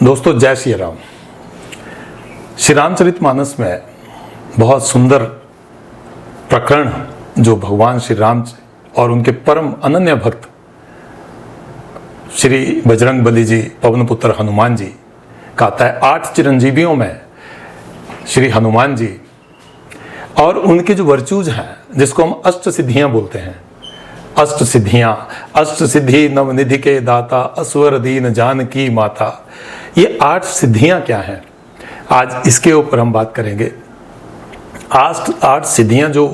दोस्तों जय श्री राम। श्री रामचरितमानस में बहुत सुंदर प्रकरण जो भगवान श्री राम और उनके परम अनन्य भक्त श्री बजरंगबली जी, पवन पुत्र हनुमान जी का आता है। 8 चिरंजीवियों में श्री हनुमान जी और उनके जो वर्चूज हैं जिसको हम अष्ट सिद्धियां बोलते हैं। अष्ट सिद्धियां, अष्ट सिद्धि नवनिधि के दाता, असवर दीन जानकी माता। ये 8 सिद्धियां क्या हैं, आज इसके ऊपर हम बात करेंगे। 8 सिद्धियां जो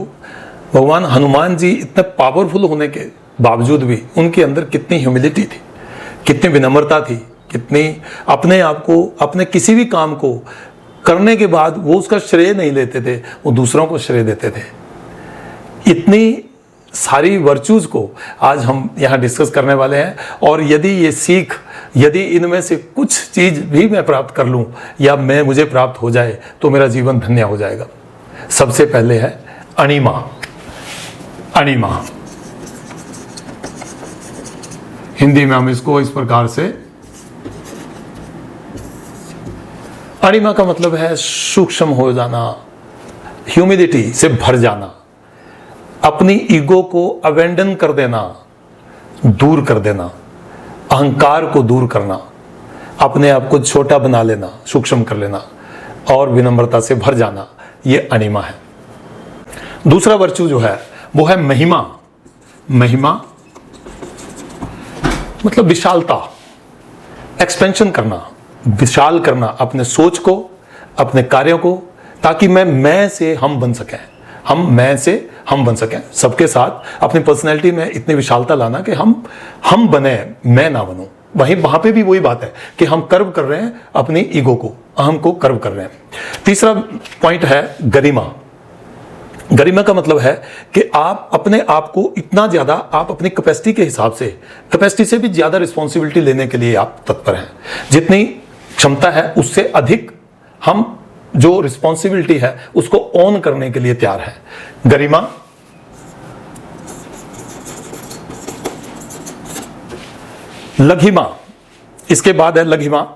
भगवान हनुमान जी इतने पावरफुल होने के बावजूद भी उनके अंदर कितनी ह्यूमिलिटी थी, कितनी विनम्रता थी, कितनी अपने आप को, अपने किसी भी काम को करने के बाद वो उसका श्रेय नहीं लेते थे, वो दूसरों को श्रेय देते थे। इतनी सारी वर्चूज को आज हम यहाँ डिस्कस करने वाले हैं। और यदि ये सीख, यदि इनमें से कुछ चीज भी मैं प्राप्त कर लूँ या मुझे प्राप्त हो जाए तो मेरा जीवन धन्य हो जाएगा। सबसे पहले है अणिमा। अणिमा हिंदी में हम इसको इस प्रकार से, अणिमा का मतलब है सूक्ष्म हो जाना, ह्यूमिलिटी से भर जाना, अपनी ईगो को अवेंडन कर देना, दूर कर देना, अहंकार को दूर करना, अपने आप को छोटा बना लेना, सूक्ष्म कर लेना और विनम्रता से भर जाना, ये अणिमा है। दूसरा वर्चू जो है वो है महिमा। महिमा मतलब विशालता, एक्सपेंशन करना, विशाल करना अपने सोच को, अपने कार्यों को, ताकि मैं से हम बन सकें, मैं से हम बन सकें। सबके साथ अपनी पर्सनैलिटी में इतनी विशालता लाना कि हम बने, मैं ना बनूं। वहां पे भी वही बात है कि हम कर्व कर रहे हैं अपनी ईगो को, अहम को कर्व कर रहे हैं। तीसरा पॉइंट है गरिमा। गरिमा का मतलब है कि आप अपने आप को इतना ज्यादा, आप अपनी कैपेसिटी के हिसाब से, कैपेसिटी से भी ज्यादा रिस्पॉन्सिबिलिटी लेने के लिए आप तत्पर हैं। जितनी क्षमता है उससे अधिक हम जो रिस्पॉन्सिबिलिटी है उसको ऑन करने के लिए तैयार है। गरिमा। लघिमा, इसके बाद है लघिमा।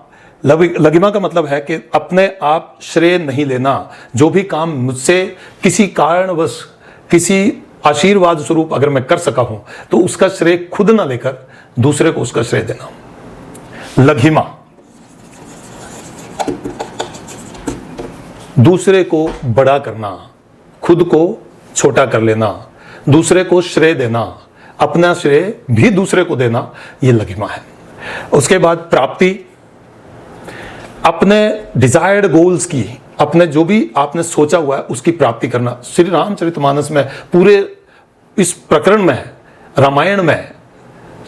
लघिमा का मतलब है कि अपने आप श्रेय नहीं लेना। जो भी काम मुझसे किसी कारणवश, किसी आशीर्वाद स्वरूप अगर मैं कर सका हूं तो उसका श्रेय खुद ना लेकर दूसरे को उसका श्रेय देना। लघिमा, दूसरे को बड़ा करना, खुद को छोटा कर लेना, दूसरे को श्रेय देना, अपना श्रेय भी दूसरे को देना, यह लघिमा है। उसके बाद प्राप्ति, अपने डिजायर्ड गोल्स की, अपने जो भी आपने सोचा हुआ है उसकी प्राप्ति करना। श्री रामचरितमानस में पूरे इस प्रकरण में, रामायण में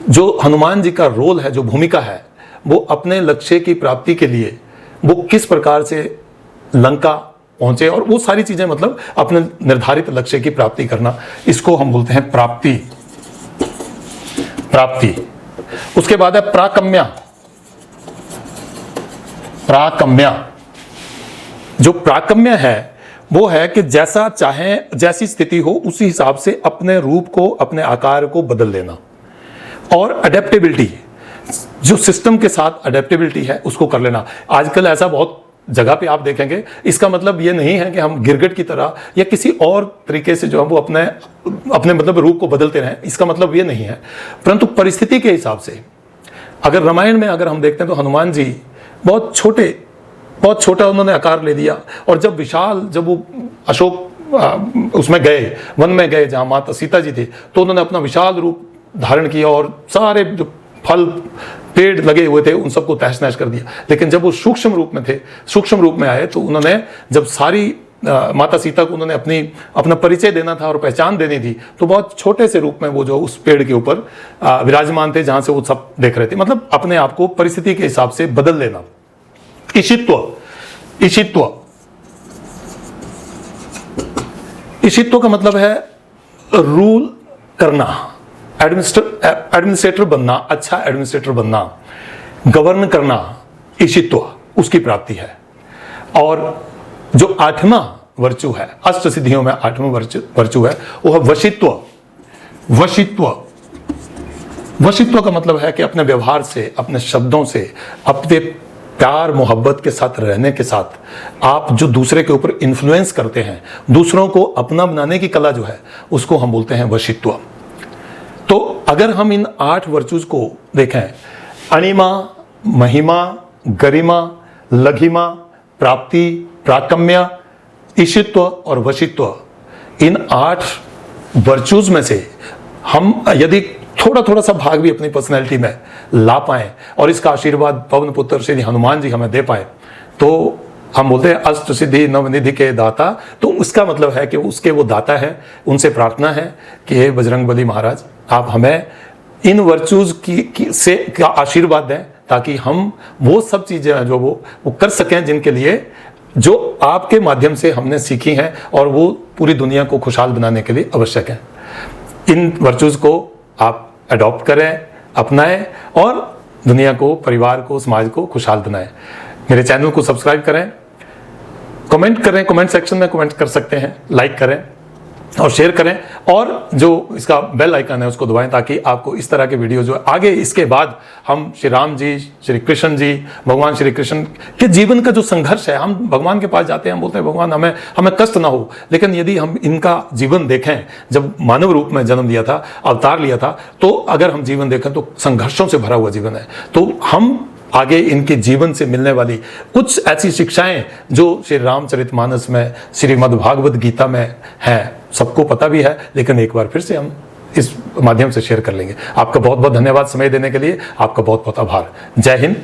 जो हनुमान जी का रोल है, जो भूमिका है, वो अपने लक्ष्य की प्राप्ति के लिए वो किस प्रकार से लंका पहुंचे और वो सारी चीजें, मतलब अपने निर्धारित लक्ष्य की प्राप्ति करना, इसको हम बोलते हैं प्राप्ति। प्राप्ति। उसके बाद है प्राकम्या। प्राकम्या, जो प्राकम्य है वो है कि जैसा चाहे, जैसी स्थिति हो उसी हिसाब से अपने रूप को, अपने आकार को बदल लेना। और अडेप्टेबिलिटी, जो सिस्टम के साथ अडेप्टेबिलिटी है उसको कर लेना। आजकल ऐसा बहुत जगह पे आप देखेंगे। इसका मतलब ये नहीं है कि हम गिरगिट की तरह या किसी और तरीके से जो है वो अपने मतलब रूप को बदलते रहें, इसका मतलब ये नहीं है। परंतु परिस्थिति के हिसाब से, अगर रामायण में अगर हम देखते हैं तो हनुमान जी बहुत छोटा उन्होंने आकार ले दिया। और जब वो अशोक उसमें गए, वन में गए जहां माता सीता जी थी, तो उन्होंने अपना विशाल रूप धारण किया और सारे जो फल पेड़ लगे हुए थे उन सबको तहस नहस कर दिया। लेकिन जब वो सूक्ष्म रूप में थे, सूक्ष्म रूप में आए, तो उन्होंने जब सारी माता सीता को उन्होंने अपना परिचय देना था और पहचान देनी थी, तो बहुत छोटे से रूप में वो जो उस पेड़ के ऊपर विराजमान थे जहां से वो सब देख रहे थे। मतलब अपने आप को परिस्थिति के हिसाब से बदल लेना। ईशित्व। ईशित्व का मतलब है रूल करना, एडमिनिस्ट्रेटर बनना, अच्छा एडमिनिस्ट्रेटर बनना, गवर्न करना, ईशित्व, उसकी प्राप्ति है। और जो 8वां वर्चू है, अष्ट सिद्धियों में 8वां वर्चू है, वो है वशित्व। वशित्व का मतलब है कि अपने व्यवहार से, अपने शब्दों से, अपने प्यार मोहब्बत के साथ रहने के साथ आप जो दूसरे के ऊपर इन्फ्लुएंस करते हैं, दूसरों को अपना बनाने की कला जो है, उसको हम बोलते हैं वशित्व। तो अगर हम इन 8 वर्चूज को देखें, अणिमा, महिमा, गरिमा, लघिमा, प्राप्ति, प्राकम्य, ईशित्व और वशित्व, इन 8 वर्चूज में से हम यदि थोड़ा थोड़ा सा भाग भी अपनी पर्सनैलिटी में ला पाए और इसका आशीर्वाद पवन पुत्र श्री हनुमान जी हमें दे पाए, तो हम बोलते हैं अष्ट सिद्धि नवनिधि के दाता। तो उसका मतलब है कि उसके वो दाता है। उनसे प्रार्थना है कि हे बजरंगबली महाराज, आप हमें इन वर्चूज से का आशीर्वाद दें, ताकि हम वो सब चीजें जो वो कर सकें जिनके लिए, जो आपके माध्यम से हमने सीखी हैं और वो पूरी दुनिया को खुशहाल बनाने के लिए आवश्यक है। इन वर्चूज को आप अडॉप्ट करें, अपनाएं और दुनिया को, परिवार को, समाज को खुशहाल बनाएं। मेरे चैनल को सब्सक्राइब करें, कमेंट करें, कमेंट सेक्शन में कमेंट कर सकते हैं, लाइक करें और शेयर करें, और जो इसका बेल आइकन है उसको दबाएं, ताकि आपको इस तरह के वीडियो जो आगे इसके बाद हम श्री राम जी, श्री कृष्ण जी, भगवान श्री कृष्ण के जीवन का जो संघर्ष है, हम भगवान के पास जाते हैं, हम बोलते हैं भगवान हमें कष्ट ना हो, लेकिन यदि हम इनका जीवन देखें, जब मानव रूप में जन्म लिया था, अवतार लिया था, तो अगर हम जीवन देखें तो संघर्षों से भरा हुआ जीवन है। तो हम आगे इनके जीवन से मिलने वाली कुछ ऐसी शिक्षाएं जो श्री रामचरितमानस में, श्रीमद् भागवत गीता में हैं, सबको पता भी है, लेकिन एक बार फिर से हम इस माध्यम से शेयर कर लेंगे। आपका बहुत बहुत धन्यवाद समय देने के लिए, आपका बहुत बहुत आभार। जय हिंद।